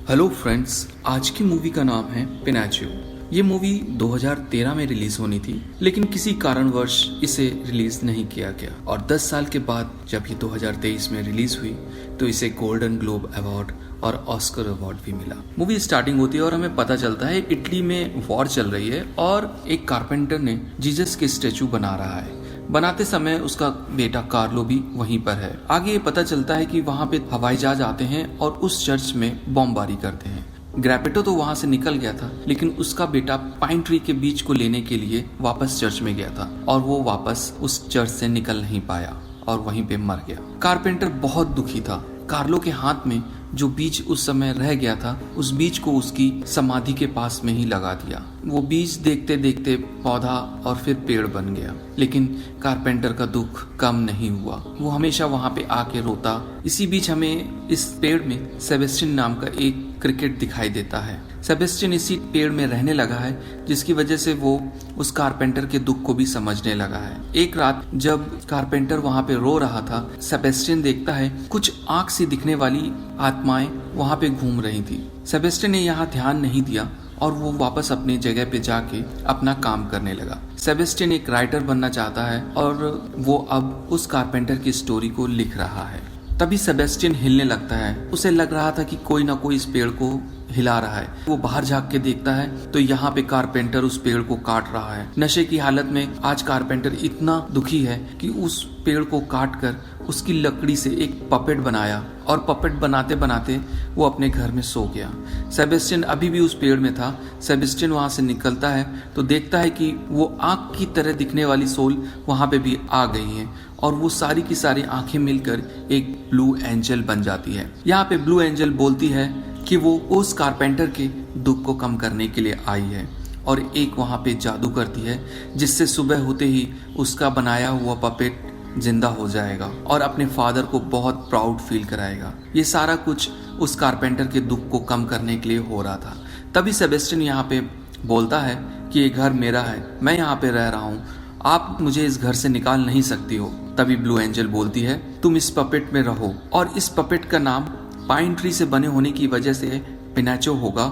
Hello friends, आज की movie का नाम है पिनोचियो। ये मूवी 2013 में रिलीज होनी थी, लेकिन किसी कारणवश इसे रिलीज नहीं किया गया और 10 साल के बाद जब ये 2023 में रिलीज हुई तो इसे गोल्डन ग्लोब अवार्ड और ऑस्कर अवार्ड भी मिला। मूवी स्टार्टिंग होती है और हमें पता चलता है इटली में वॉर चल रही है और एक कारपेंटर ने जीसस के स्टेचू बना रहा है। बनाते समय उसका बेटा कार्लो भी वहीं पर है। आगे ये पता चलता है कि वहाँ पे हवाई जहाज आते हैं और उस चर्च में बमबारी करते हैं। ग्रैपेटो तो वहाँ से निकल गया था, लेकिन उसका बेटा पाइन ट्री के बीज को लेने के लिए वापस चर्च में गया था और वो वापस उस चर्च से निकल नहीं पाया और वहीं पे मर गया। कारपेंटर बहुत दुखी था। कार्लो के हाथ में जो बीज उस समय रह गया था, उस बीज को उसकी समाधि के पास में ही लगा दिया। वो बीज देखते देखते पौधा और फिर पेड़ बन गया, लेकिन कारपेंटर का दुख कम नहीं हुआ। वो हमेशा वहाँ पे आके रोता। इसी बीच हमें इस पेड़ में सेबेस्टियन नाम का एक क्रिकेट दिखाई देता है। सेबेस्टियन इसी पेड़ में रहने लगा है, जिसकी वजह से वो उस कारपेंटर के दुख को भी समझने लगा है। एक रात जब कारपेंटर वहाँ पे रो रहा था, सेबेस्टियन देखता है कुछ आँख से दिखने वाली आत्माएं वहाँ पे घूम रही थी। सेबेस्टियन ने यहाँ ध्यान नहीं दिया और वो वापस अपनी जगह पे जाके अपना काम करने लगा। सेबेस्टियन एक राइटर बनना चाहता है और वो अब उस कारपेंटर की स्टोरी को लिख रहा है। तभी सेबेस्टियन हिलने लगता है। उसे लग रहा था कि कोई ना कोई इस पेड़ को हिला रहा है। वो बाहर झांक के देखता है तो यहाँ पे कारपेंटर उस पेड़ को काट रहा है। नशे की हालत में आज कारपेंटर इतना दुखी है कि उस पेड़ को काट कर उसकी लकड़ी से एक पपेट बनाया और पपेट बनाते बनाते वो अपने घर में सो गया। सेबेस्टियन अभी भी उस पेड़ में था। सेबेस्टियन वहाँ से निकलता है तो देखता है कि वो आँख की तरह दिखने वाली सोल वहाँ पे भी आ गई है और वो सारी की सारी आंखें मिलकर एक ब्लू एंजल बन जाती है। यहाँ पे ब्लू एंजल बोलती है कि वो उस कारपेंटर के दुख को कम करने के लिए आई है और एक वहाँ पे जादू करती है, जिससे सुबह होते ही उसका बनाया हुआ पपेट जिंदा हो जाएगा और अपने फादर को बहुत प्राउड फील कराएगा। ये सारा कुछ उस कारपेंटर के दुख को कम करने के लिए हो रहा था। तभी सेबेस्टियन यहाँ पे बोलता है कि ये घर मेरा है, मैं यहाँ पे रह रहा हूँ, आप मुझे इस घर से निकाल नहीं सकती हो। तभी ब्लू एंजल बोलती है तुम इस पपेट में रहो और इस पपेट का नाम पाइन ट्री से बने होने की वजह से पिनोचियो होगा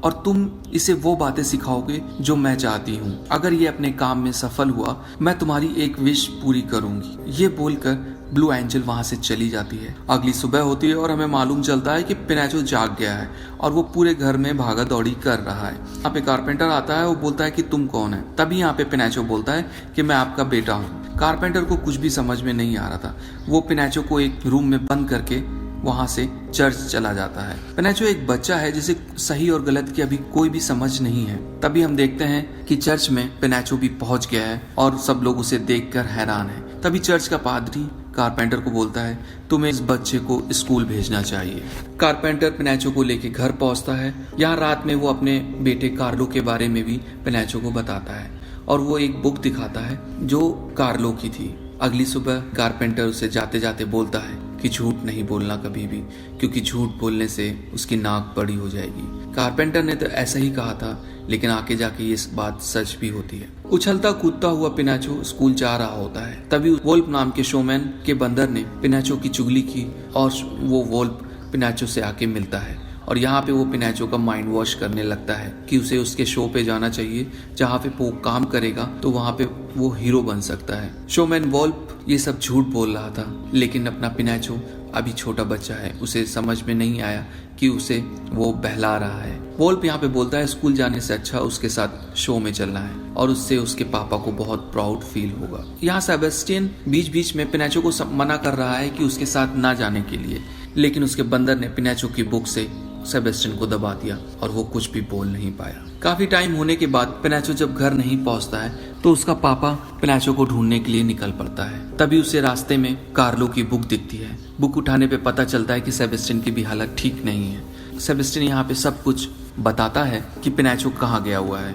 और तुम इसे वो बातें सिखाओगे जो मैं चाहती हूँ। अगर ये अपने काम में सफल हुआ, मैं तुम्हारी एक विश पूरी करूंगी। ये बोलकर ब्लू एंजल वहां से चली जाती है। अगली सुबह होती है और हमें मालूम चलता है कि पिनोचियो जाग गया है और वो पूरे घर में भागा दौड़ी कर रहा है। यहाँ पे कारपेंटर आता है, वो बोलता है कि तुम कौन है। तभी यहाँ पे पिनोचियो बोलता है कि मैं आपका बेटा हूँ। कारपेंटर को कुछ भी समझ में नहीं आ रहा था। वो पिनोचियो को एक रूम में बंद करके वहां से चर्च चला जाता है। पिनोचियो एक बच्चा है जिसे सही और गलत की अभी कोई भी समझ नहीं है। तभी हम देखते हैं कि चर्च में पिनोचियो भी पहुंच गया है और सब लोग उसे देखकर हैरान हैं। तभी चर्च का पादरी कारपेंटर को बोलता है तुम्हें इस बच्चे को स्कूल भेजना चाहिए। कारपेंटर पिनोचियो को लेके घर पहुंचता है। यहाँ रात में वो अपने बेटे कार्लो के बारे में भी पिनोचियो को बताता है और वो एक बुक दिखाता है जो कार्लो की थी। अगली सुबह कारपेंटर उसे जाते जाते बोलता है कि झूठ नहीं बोलना कभी भी, क्योंकि झूठ बोलने से उसकी नाक बड़ी हो जाएगी। कारपेंटर ने तो ऐसा ही कहा था, लेकिन आगे जाके ये बात सच भी होती है। उछलता कूदता हुआ पिनोचियो स्कूल जा रहा होता है। तभी वोल्फ नाम के शोमैन के बंदर ने पिनोचियो की चुगली की और वो वोल्फ पिनोचियो से आके मिलता है और यहाँ पे वो पिनोचियो का माइंड वॉश करने लगता है कि उसे उसके शो पे जाना चाहिए, जहाँ पे वो काम करेगा तो वहाँ पे वो हीरो बन सकता है। शोमैन वोल्फ ये सब झूठ बोल रहा था, लेकिन अपना पिनोचियो अभी छोटा बच्चा है, उसे समझ में नहीं आया कि उसे वो बहला रहा है। वोल्फ यहाँ पे बोलता है स्कूल जाने से अच्छा उसके साथ शो में चलना है और उससे उसके पापा को बहुत प्राउड फील होगा। यहाँ सेबेस्टियन बीच बीच में पिनोचियो को मना कर रहा है कि उसके साथ ना जाने के लिए, लेकिन उसके बंदर ने पिनोचियो की बुक से सेबेस्टियन को दबा दिया और वो कुछ भी बोल नहीं पाया। काफी टाइम होने के बाद पिनोचियो जब घर नहीं पहुंचता है तो उसका पापा पिनोचियो को ढूंढने के लिए निकल पड़ता है। तभी उसे रास्ते में कार्लो की बुक दिखती है। बुक उठाने पे पता चलता है कि सेबेस्टियन की भी हालत ठीक नहीं है। सेबेस्टियन यहाँ पे सब कुछ बताता है कि पिनोचियो कहाँ गया हुआ है।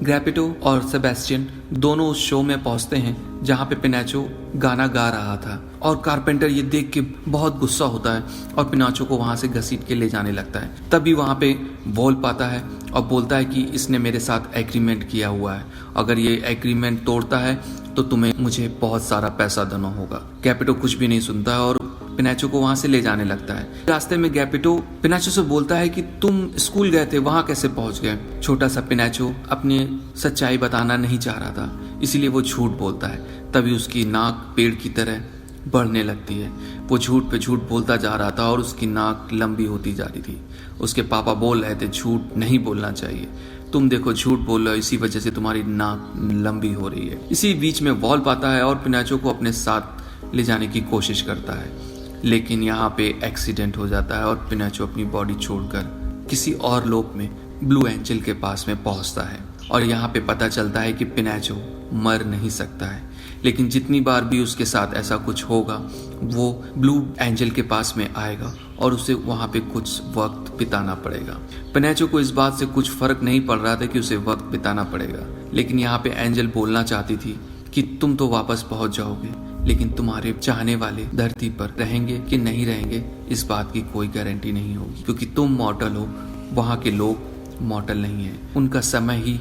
ग्रैपेटो और सेबेस्टियन दोनों उस शो में पहुंचते हैं जहां पे पिनाचो गाना गा रहा था और कारपेंटर ये देख के बहुत गुस्सा होता है और पिनाचो को वहां से घसीट के ले जाने लगता है। तभी वहां पे वोल्प आता है और बोलता है कि इसने मेरे साथ एग्रीमेंट किया हुआ है, अगर ये एग्रीमेंट तोड़ता है तो तुम्हें मुझे बहुत सारा पैसा देना होगा। गैपेटो कुछ भी नहीं सुनता है और पिनाचो को वहां से ले जाने लगता है। रास्ते में गैपेटो पिनाचो से बोलता है कि तुम स्कूल गए थे, वहां कैसे पहुंच गए। छोटा सा पिनाचो अपनी सच्चाई बताना नहीं चाह रहा था, इसीलिए वो झूठ बोलता है। तभी उसकी नाक पेड़ की तरह बढ़ने लगती है। वो झूठ पे झूठ बोलता जा रहा था और उसकी नाक लंबी होती जा रही थी। उसके पापा बोल रहे थे झूठ नहीं बोलना चाहिए, तुम देखो झूठ बोल रहे हो, इसी वजह से तुम्हारी नाक लंबी हो रही है। इसी बीच में वॉल्प आता है और पिनाचो को अपने साथ ले जाने की कोशिश करता है, लेकिन यहाँ पे एक्सीडेंट हो जाता है और पिनाचो अपनी बॉडी छोड़कर किसी और लोक में ब्लू एंजल के पास में पहुंचता है। और यहाँ पे पता चलता है कि पिनाचो मर नहीं सकता है, लेकिन जितनी बार भी उसके साथ ऐसा कुछ होगा वो ब्लू एंजल के पास में आएगा और उसे वहाँ पे कुछ वक्त बिताना पड़ेगा। पिनाचो को इस बात से कुछ फर्क नहीं पड़ रहा था कि उसे वक्त बिताना पड़ेगा, लेकिन यहाँ पे एंजल बोलना चाहती थी कि तुम तो वापस पहुंच जाओगे, लेकिन तुम्हारे चाहने वाले धरती पर रहेंगे कि नहीं रहेंगे इस बात की कोई गारंटी नहीं होगी, क्योंकि तुम मॉर्टल हो, वहाँ के लोग मॉर्टल नहीं है, उनका समय ही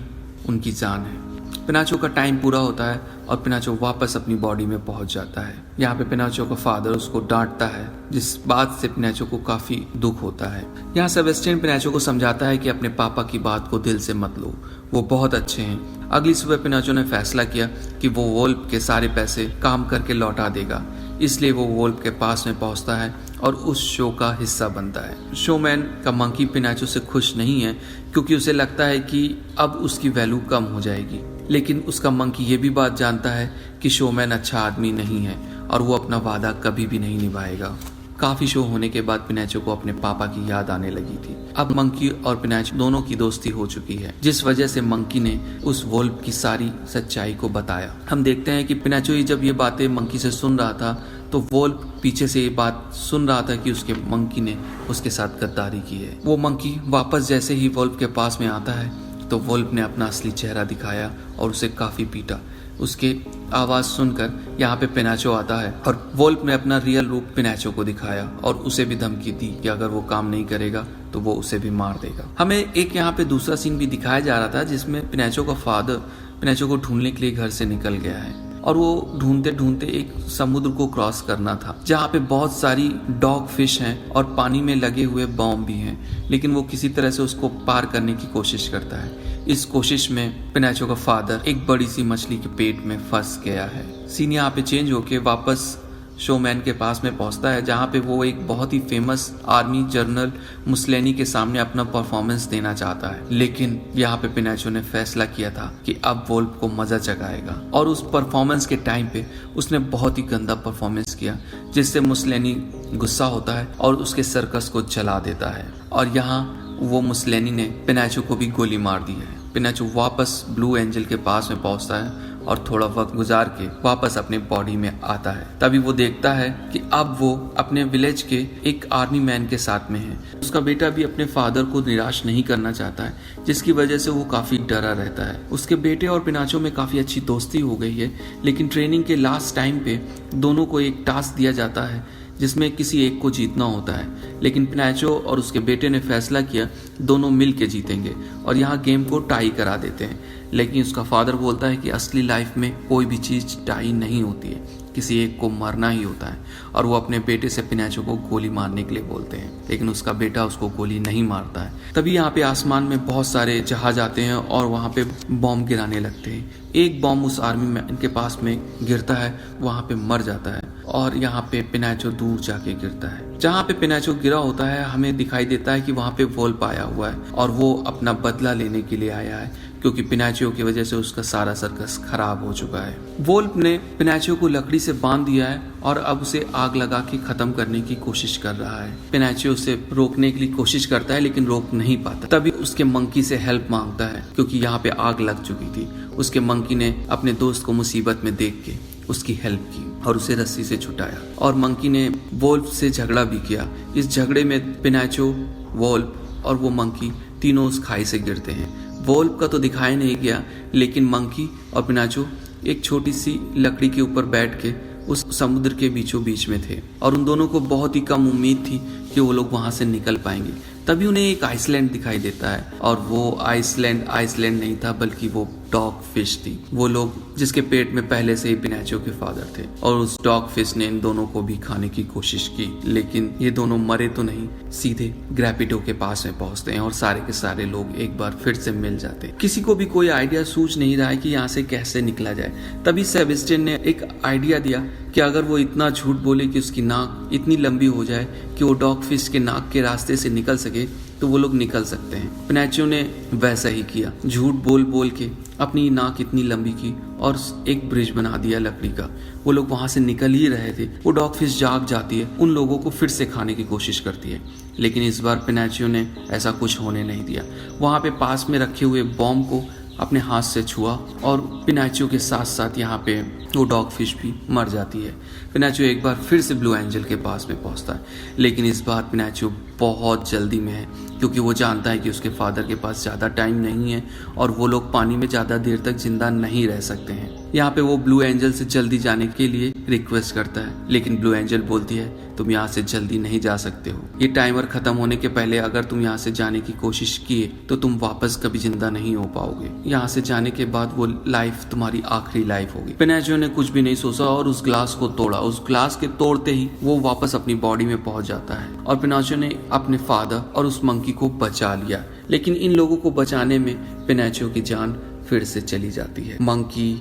उनकी जान है। पिनाचो का टाइम पूरा होता है और पिनाचो वापस अपनी बॉडी में पहुंच जाता है। यहाँ पे पिनाचो का फादर उसको डांटता है, जिस बात से पिनाचो को काफी दुख होता है। यहाँ सेबेस्टियन पिनाचो को समझाता है कि अपने पापा की बात को दिल से मत लो, वो बहुत अच्छे हैं। अगली सुबह पिनाचो ने फैसला किया कि वो वोल्प के सारे पैसे काम करके लौटा देगा, इसलिए वो वोल्प के पास में पहुंचता है और उस शो का हिस्सा बनता है। शोमैन का मंकी पिनाचो से खुश नहीं है, क्योंकि उसे लगता है कि अब उसकी वैल्यू कम हो जाएगी, लेकिन उसका मंकी ये भी बात जानता है कि शोमैन अच्छा आदमी नहीं है और वो अपना वादा कभी भी नहीं निभाएगा। काफी शो होने के बाद पिनाचो को अपने पापा की याद आने लगी थी। अब मंकी और पिनाचो दोनों की दोस्ती हो चुकी है, जिस वजह से मंकी ने उस वोल्प की सारी सच्चाई को बताया। हम देखते हैं कि पिनाचो ही जब ये बातें मंकी से सुन रहा था तो वोल्प पीछे से ये बात सुन रहा था कि उसके मंकी ने उसके साथ गद्दारी की है। वो मंकी वापस जैसे ही वोल्प के पास में आता है तो वोल्प ने अपना असली चेहरा दिखाया और उसे काफी पीटा। उसके आवाज सुनकर यहाँ पे पिनाचो आता है और वोल्प ने अपना रियल रूप पिनाचो को दिखाया और उसे भी धमकी दी कि अगर वो काम नहीं करेगा तो वो उसे भी मार देगा। हमें एक यहाँ पे दूसरा सीन भी दिखाया जा रहा था जिसमें पिनाचो का फादर पिनाचो को ढूंढने के लिए घर से निकल गया है और वो ढूंढते ढूंढते एक समुद्र को क्रॉस करना था जहाँ पे बहुत सारी डॉग फिश हैं और पानी में लगे हुए बॉम्ब भी हैं, लेकिन वो किसी तरह से उसको पार करने की कोशिश करता है। इस कोशिश में पिनाचो का फादर एक बड़ी सी मछली के पेट में फंस गया है। सीन यहाँ पे चेंज होके वापस शोमैन के पास में पहुंचता है, जहाँ पे वो एक बहुत ही फेमस आर्मी जनरल मुसलेनी के सामने अपना परफॉर्मेंस देना चाहता है, लेकिन यहाँ पे पिनाचो ने फैसला किया था कि अब वोल्प को मजा जगाएगा और उस परफॉर्मेंस के टाइम पे उसने बहुत ही गंदा परफॉर्मेंस किया, जिससे मुसलेनी गुस्सा होता है और उसके सर्कस को जला देता है और यहाँ वो मुसलेनी ने पिनाचो को भी गोली मार दी है। पिनाचो वापस ब्लू एंजल के पास में पहुंचता है और थोड़ा वक्त गुजार के वापस अपने बॉडी में आता है। तभी वो देखता है कि अब वो अपने विलेज के एक आर्मी मैन के साथ में है। उसका बेटा भी अपने फादर को निराश नहीं करना चाहता है, जिसकी वजह से वो काफी डरा रहता है। उसके बेटे और पिनाचो में काफी अच्छी दोस्ती हो गई है, लेकिन ट्रेनिंग के लास्ट टाइम पे दोनों को एक टास्क दिया जाता है जिसमें किसी एक को जीतना होता है, लेकिन पिनाचो और उसके बेटे ने फैसला किया दोनों मिल के जीतेंगे और यहाँ गेम को टाई करा देते हैं। लेकिन उसका फादर बोलता है कि असली लाइफ में कोई भी चीज़ टाई नहीं होती है, किसी एक को मरना ही होता है और वो अपने बेटे से पिनाचो को गोली मारने के लिए बोलते हैं, लेकिन उसका बेटा उसको गोली नहीं मारता है। तभी यहाँ पे आसमान में बहुत सारे जहाज आते हैं और वहाँ पे बॉम्ब गिराने लगते हैं। एक बॉम्ब उस आर्मी मैन के पास में गिरता है, वहाँ पे मर जाता है और यहाँ पे पिनाचो दूर जाके गिरता है। जहाँ पे पिनाचो गिरा होता है हमें दिखाई देता है कि वहाँ पे वोल्प आया हुआ है और वो अपना बदला लेने के लिए आया है, क्योंकि पिनाचो की वजह से उसका सारा सर्कस खराब हो चुका है। वोल्प ने पिनाचो को लकड़ी से बांध दिया है और अब उसे आग लगा के खत्म करने की कोशिश कर रहा है। पिनाचो उसे रोकने के लिए कोशिश करता है लेकिन रोक नहीं पाता। तभी उसके मंकी से हेल्प मांगता है, क्योंकि यहाँ पे आग लग चुकी थी। उसके मंकी ने अपने दोस्त को मुसीबत में देख के उसकी हेल्प की और उसे रस्सी से छुटाया और मंकी ने वोल्प से झगड़ा भी किया। इस झगड़े में पिनाचो, वोल्प और वो मंकी तीनों उस खाई से गिरते हैं। वोल्फ का तो दिखाया नहीं गया, लेकिन मंकी और पिनाचो एक छोटी सी लकड़ी के ऊपर बैठ के उस समुद्र के बीचों बीच में थे और उन दोनों को बहुत ही कम उम्मीद थी कि वो लोग वहां से निकल पाएंगे। तभी उन्हें एक आइसलैंड दिखाई देता है और वो आइसलैंड नहीं था, बल्कि वो डॉग फिश थी। वो लोग जिसके पेट में पहले से ही पिनाचो के फादर थे और उस डॉग फिश ने इन दोनों को भी खाने की कोशिश की, लेकिन ये दोनों मरे तो नहीं, सीधे ग्रैपिटो के पास में पहुंचते हैं और सारे के सारे लोग एक बार फिर से मिल जाते हैं। किसी को भी कोई आइडिया सूझ नहीं रहा है कि यहाँ से कैसे निकला जाए। तभी सेबेस्टियन ने एक आइडिया दिया कि अगर वो इतना झूठ बोले कि उसकी नाक इतनी लंबी हो जाए कि वो डॉग फिश के नाक के रास्ते से निकल सके, तो वो लोग निकल सकते हैं। पिनाचियो ने वैसा ही किया, झूठ बोल बोल के अपनी नाक इतनी लंबी की और एक ब्रिज बना दिया लकड़ी का। वो लोग वहां से निकल ही रहे थे, वो डॉग फिश जाग जाती है, उन लोगों को फिर से खाने की कोशिश करती है, लेकिन इस बार पिनाचियो ने ऐसा कुछ होने नहीं दिया। वहां पे पास में रखे हुए बॉम्ब को अपने हाथ से छुआ और पिनाचियो के साथ साथ यहाँ पे वो डॉग फिश भी मर जाती है। पिनाचियो एक बार फिर से ब्लू एंजल के पास में पहुंचता है, लेकिन इस बार पिनाचियो बहुत जल्दी में है, क्योंकि वो जानता है कि उसके फादर के पास ज़्यादा टाइम नहीं है और वो लोग पानी में ज़्यादा देर तक जिंदा नहीं रह सकते हैं। यहाँ पे वो ब्लू एंजल से जल्दी जाने के लिए रिक्वेस्ट करता है, लेकिन ब्लू एंजल बोलती है तुम यहाँ से जल्दी नहीं जा सकते हो। ये टाइमर खत्म होने के पहले अगर तुम यहाँ से जाने की कोशिश किए तो तुम वापस कभी जिंदा नहीं हो पाओगे। यहाँ से जाने के बाद वो लाइफ तुम्हारी आखिरी लाइफ होगी। पिनाचियो ने कुछ भी नहीं सोचा और उस ग्लास को तोड़ा। उस ग्लास के तोड़ते ही वो वापस अपनी बॉडी में पहुंच जाता है और पिनाचियो ने अपने फादर और उस मंकी को बचा लिया, लेकिन इन लोगों को बचाने में पिनाचियो की जान फिर से चली जाती है। मंकी,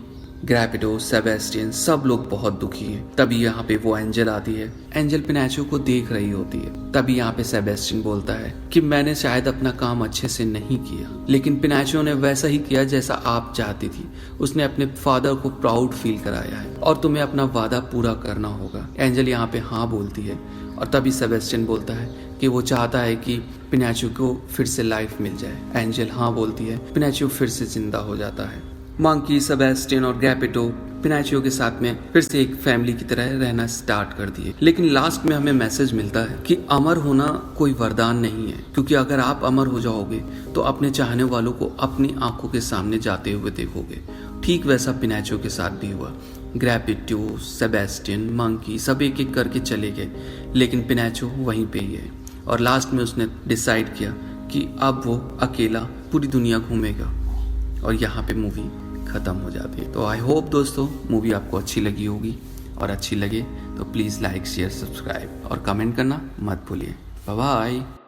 ग्रैपिटो, सेबेस्टियन सब लोग बहुत दुखी हैं। तभी यहाँ पे वो एंजल आती है। एंजल पिनाचियो को देख रही होती है। तभी यहाँ पे सेबेस्टियन बोलता है कि मैंने शायद अपना काम अच्छे से नहीं किया, लेकिन पिनाचियो ने वैसा ही किया जैसा आप चाहती थी। उसने अपने फादर को प्राउड फील कराया है और तुम्हें अपना वादा पूरा करना होगा। एंजल यहाँ पे हाँ बोलती है और तभी सेबेस्टियन बोलता है कि वो चाहता है कि पिनाचियो को फिर से लाइफ मिल जाए। एंजल हाँ बोलती है, पिनाचियो फिर से जिंदा हो जाता है। मंकी, सेबेस्टियन और ग्रैपिटो पिनाचियो के साथ में फिर से एक फैमिली की तरह रहना स्टार्ट कर दिए। लेकिन लास्ट में हमें मैसेज मिलता है कि अमर होना कोई वरदान नहीं है, क्योंकि अगर आप अमर हो जाओगे तो अपने चाहने वालों को अपनी आंखों के सामने जाते हुए देखोगे। ठीक वैसा पिनाचियो के साथ भी हुआ। ग्रैपिटो, सेबेस्टियन, मंकी सब एक एक करके चले गए, लेकिन पिनाचियो वहीं पे ही है और लास्ट में उसने डिसाइड किया कि अब वो अकेला पूरी दुनिया घूमेगा और यहाँ पे मूवी ख़त्म हो जाती है। तो आई होप दोस्तों मूवी आपको अच्छी लगी होगी, और अच्छी लगे तो प्लीज़ लाइक, शेयर, सब्सक्राइब और कमेंट करना मत भूलिए। Bye bye.